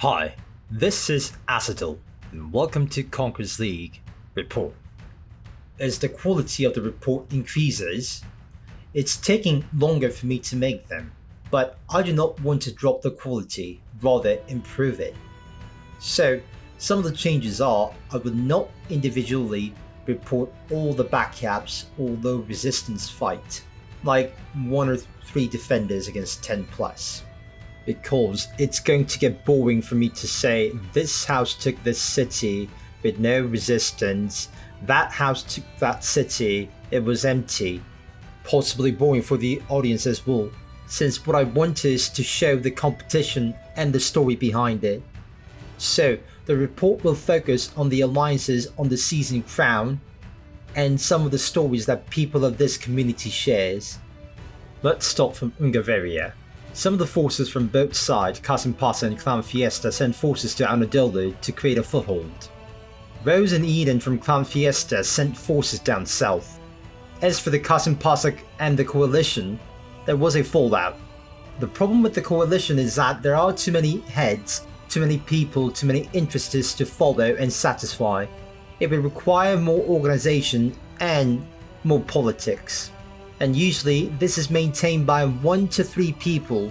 Hi, this is Acidal, and welcome to Conquerors League report. As the quality of the report increases, it's taking longer for me to make them, but I do not want to drop the quality, rather improve it. So, some of the changes are I will not individually report all the backcaps or low resistance fight, like 1 or 3 defenders against 10 plus. Because it's going to get boring for me to say this house took this city with no resistance, that house took that city, it was empty. Possibly boring for the audience as well, since what I want is to show the competition and the story behind it. So the report will focus on the alliances on the season crown and some of the stories that people of this community shares. Let's start from Ungaveria. Some of the forces from both sides, Kasimpasa and Clan Fiesta, sent forces to Anadolu to create a foothold. Rose and Eden from Clan Fiesta sent forces down south. As for the Kasimpasa and the coalition, there was a fallout. The problem with the coalition is that there are too many heads, too many people, too many interests to follow and satisfy. It will require more organization and more politics. And usually this is maintained by 1 to 3 people,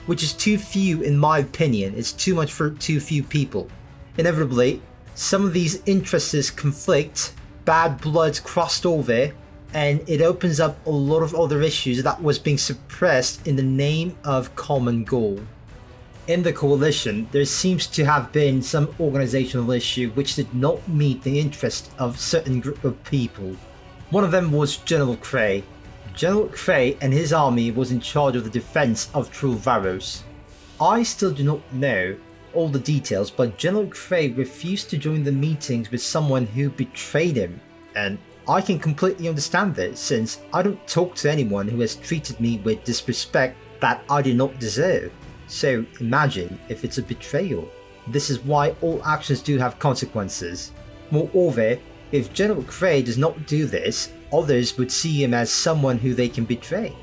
which is too few in my opinion. It's too much for too few people. Inevitably, some of these interests conflict, bad blood crossed over, and it opens up a lot of other issues that was being suppressed in the name of common goal. In the coalition, there seems to have been some organizational issue which did not meet the interest of a certain group of people. One of them was General Cray. General Cray and his army was in charge of the defense of Turul Varos. I still do not know all the details, but General Cray refused to join the meetings with someone who betrayed him, and I can completely understand this since I don't talk to anyone who has treated me with disrespect that I do not deserve. So imagine if it's a betrayal. This is why all actions do have consequences. Moreover, if General Cray does not do this, others would see him as someone who they can betray.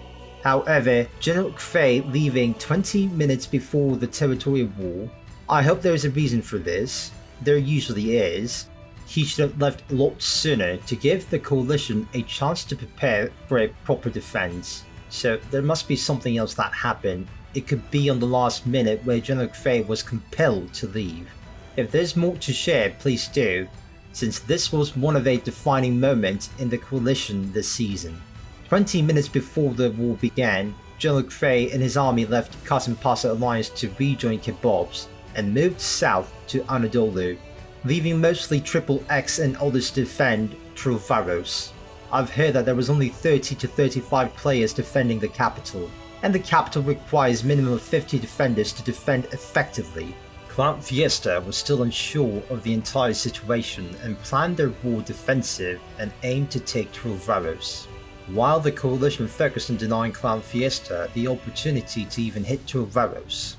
However, General Cray leaving 20 minutes before the Territorial war, I hope there is a reason for this. There usually is. He should have left a lot sooner to give the coalition a chance to prepare for a proper defense. So there must be something else that happened. It could be on the last minute where General Cray was compelled to leave. If there's more to share, please do, since this was one of a defining moments in the coalition this season. 20 minutes before the war began, General Cray and his army left Kasimpasa Alliance to rejoin Kebabs and moved south to Anadolu, leaving mostly Triple X and others to defend Turul Varos. I've heard that there was only 30 to 35 players defending the capital, and the capital requires minimum of 50 defenders to defend effectively. Clan Fiesta was still unsure of the entire situation and planned their war defensive and aimed to take Turul Varos. While the coalition focused on denying Clan Fiesta the opportunity to even hit Turul Varos,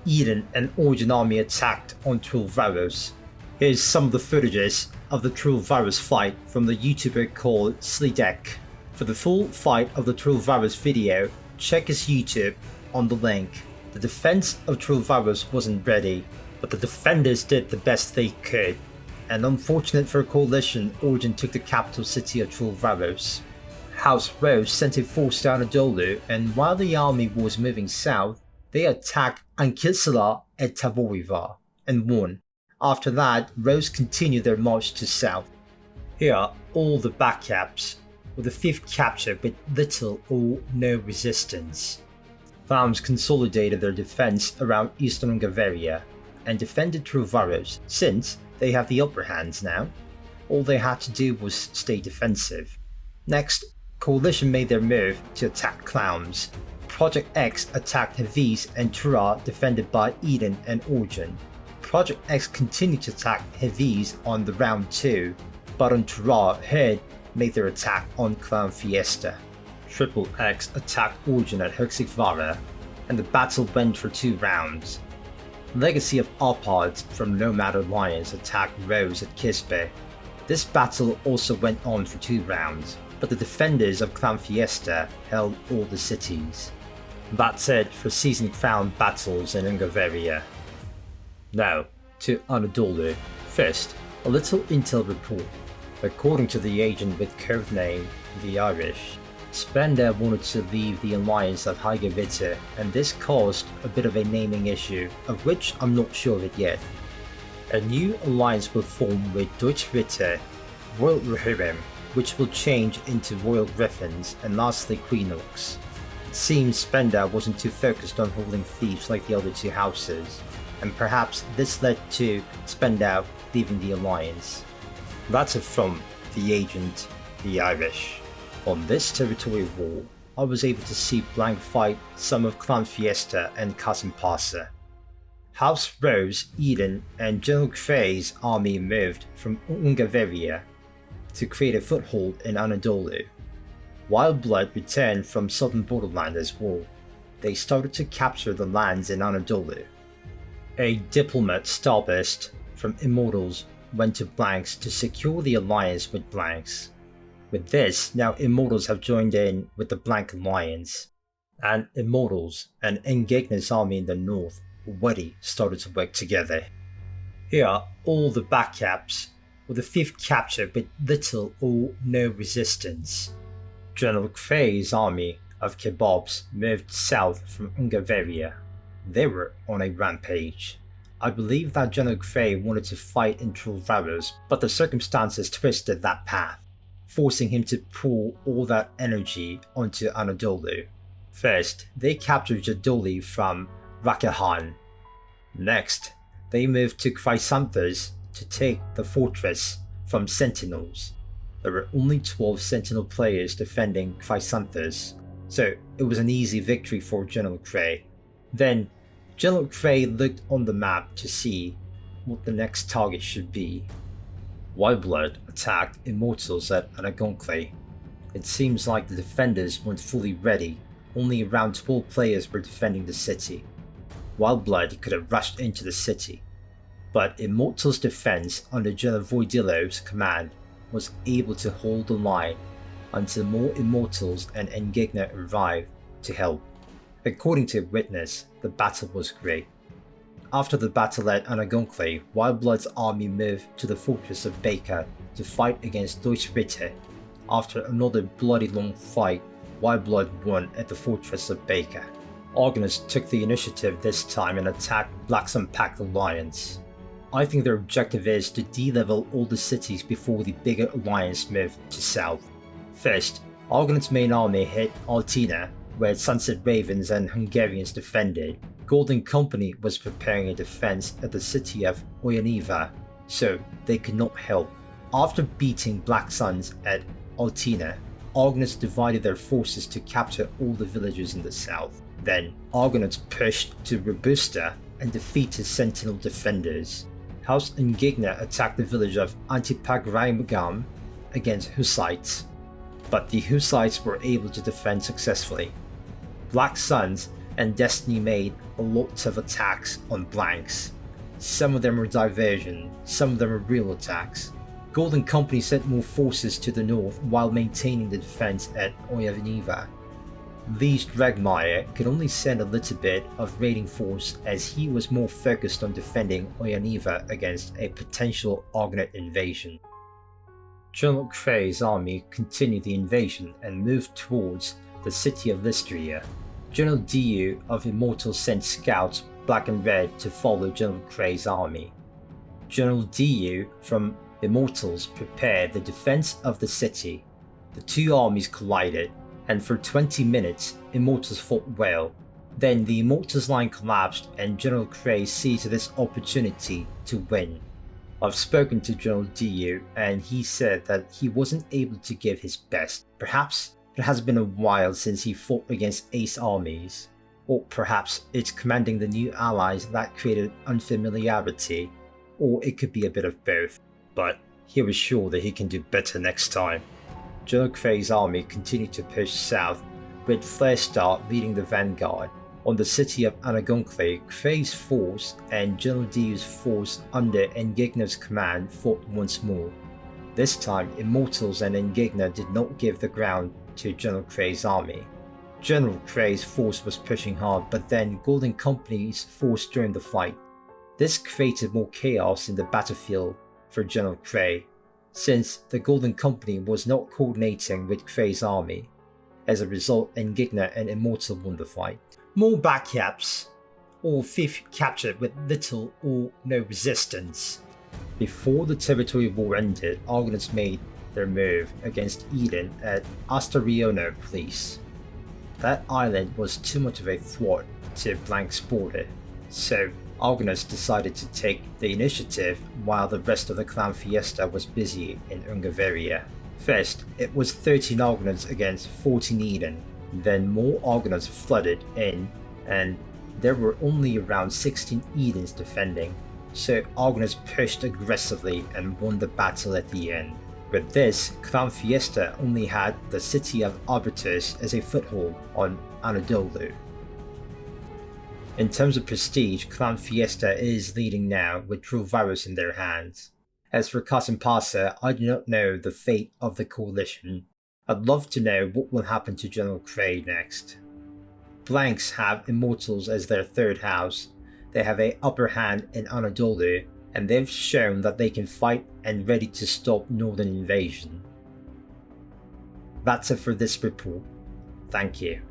Eden and Origin army attacked on Turul Varos. Here's some of the footages of the Turul Varos fight from the YouTuber called Slidek. For the full fight of the Turul Varos video, check his YouTube on the link. The defense of Turul Varos wasn't ready, but the defenders did the best they could, and unfortunate for a coalition, Origin took the capital city of Turul Varos. House Rose sent a force to Anadolu, and while the army was moving south, they attacked Ankisala at Taborivar and won. After that, Rose continued their march to south. Here are all the backcaps, with the 5th capture with little or no resistance. Clans consolidated their defense around eastern Ungaveria and defended Turul Varos since they have the upper hand now. All they had to do was stay defensive. Next, Coalition made their move to attack Clowns. Project X attacked Haviz and Tura, defended by Eden and Origin. Project X continued to attack Haviz on the round 2, but on Tura, Herd made their attack on Clan Fiesta. Triple X attacked Origin at Herxigvara, and the battle went for 2 rounds. Legacy of Arpad from Nomad Alliance attacked Rose at Kisbe. This battle also went on for 2 rounds, but the defenders of Clan Fiesta held all the cities. That's it for Season Crown battles in Ungaveria. Now, to Anadolu. First, a little intel report. According to the agent with code name The Irish, Spender wanted to leave the alliance at Hagevita, and this caused a bit of a naming issue, of which I'm not sure of it yet. A new alliance will form with Deutsche Ritter, Royal Rohirrim, which will change into Royal Griffins, and lastly Queen Orcs. It seems Spender wasn't too focused on holding thieves like the other two houses, and perhaps this led to Spender leaving the alliance. That's it from the agent, The Irish. On this territorial war, I was able to see Blank fight some of Clan Fiesta and Kasimpasa. House Rose, Eden, and General Cray's army moved from Ungaveria to create a foothold in Anadolu. Wildblood returned from southern borderland as well. They started to capture the lands in Anadolu. A diplomat starburst from Immortals went to Blanks to secure the alliance with Blanks. With this, now Immortals have joined in with the Blank Alliance, and Immortals and Engigna's army in the north already started to work together. Here are all the backups, with the 5th captured with little or no resistance. General Cray's army of Kebabs moved south from Ungaveria. They were on a rampage. I believe that General Cray wanted to fight in Turul Varos, but the circumstances twisted that path, forcing him to pour all that energy onto Anadolu. First, they captured Jadoli from Rakahan. Next, they moved to Chrysanthus to take the fortress from Sentinels. There were only 12 Sentinel players defending Chrysanthus, so it was an easy victory for General Cray. Then, General Cray looked on the map to see what the next target should be. Wildblood attacked Immortals at Anagonkle. It seems like the defenders weren't fully ready, only around 12 players were defending the city. Wildblood could have rushed into the city, but Immortals' defense under General Voidillo's command was able to hold the line until more Immortals and Engigna arrived to help. According to a witness, the battle was great. After the battle at Anagonkle, Wildblood's army moved to the fortress of Baker to fight against Deutsche Ritter. After another bloody long fight, Wildblood won at the fortress of Baker. Argonauts took the initiative this time and attacked Black's Unpacked Alliance. I think their objective is to de-level all the cities before the bigger alliance moved to south. First, Argonauts' main army hit Altina, where Sunset Ravens and Hungarians defended. Golden Company was preparing a defense at the city of Oyaniva, so they could not help. After beating Black Suns at Altina, Argonauts divided their forces to capture all the villages in the south. Then, Argonauts pushed to Robusta and defeated Sentinel defenders. House Engigna attacked the village of Antipagraimagam against Hussites, but the Hussites were able to defend successfully. Black Suns and Destiny made a lot of attacks on Blanks. Some of them were diversion, some of them were real attacks. Golden Company sent more forces to the north while maintaining the defense at Oyavniva. Lee's Dragmire could only send a little bit of raiding force as he was more focused on defending Oyaniva against a potential Argonaut invasion. General Cray's army continued the invasion and moved towards the city of Lystria. General Diu of Immortals sent scouts black and red to follow General Cray's army. General Diu from Immortals prepared the defense of the city. The two armies collided, and for 20 minutes Immortals fought well. Then the Immortals line collapsed and General Cray seized this opportunity to win. I've spoken to General Diu and he said that he wasn't able to give his best. Perhaps it has been a while since he fought against ace armies, or perhaps it's commanding the new allies that created unfamiliarity, or it could be a bit of both. But he was sure that he can do better next time. General Cray's army continued to push south, with Flairstar leading the vanguard. On the city of Anagonkle, Cray's force and General Diu's force under Engigna's command fought once more. This time, Immortals and Engigna did not give the ground to General Cray's army. General Cray's force was pushing hard, but then Golden Company's force joined the fight. This created more chaos in the battlefield for General Kray, since the Golden Company was not coordinating with Kray's army. As a result, Indigna and Immortal won the fight. More backcaps, all Thief captured with little or no resistance. Before the Territorial War ended, Argonauts made their move against Eden at Astariono Place. That island was too much of a threat to Blank's border, so Argonauts decided to take the initiative while the rest of the clan Fiesta was busy in Ungaveria. First, it was 13 Argonauts against 14 Eden, then more Argonauts flooded in, and there were only around 16 Edens defending, so Argonauts pushed aggressively and won the battle at the end. With this, Clan Fiesta only had the city of Arbutus as a foothold on Anadolu. In terms of prestige, Clan Fiesta is leading now with Turul Varos in their hands. As for Kasimpasa, I do not know the fate of the coalition. I'd love to know what will happen to General Kray next. Blanks have Immortals as their third house. They have an upper hand in Anadolu, and they've shown that they can fight and ready to stop northern invasion. That's it for this report. Thank you.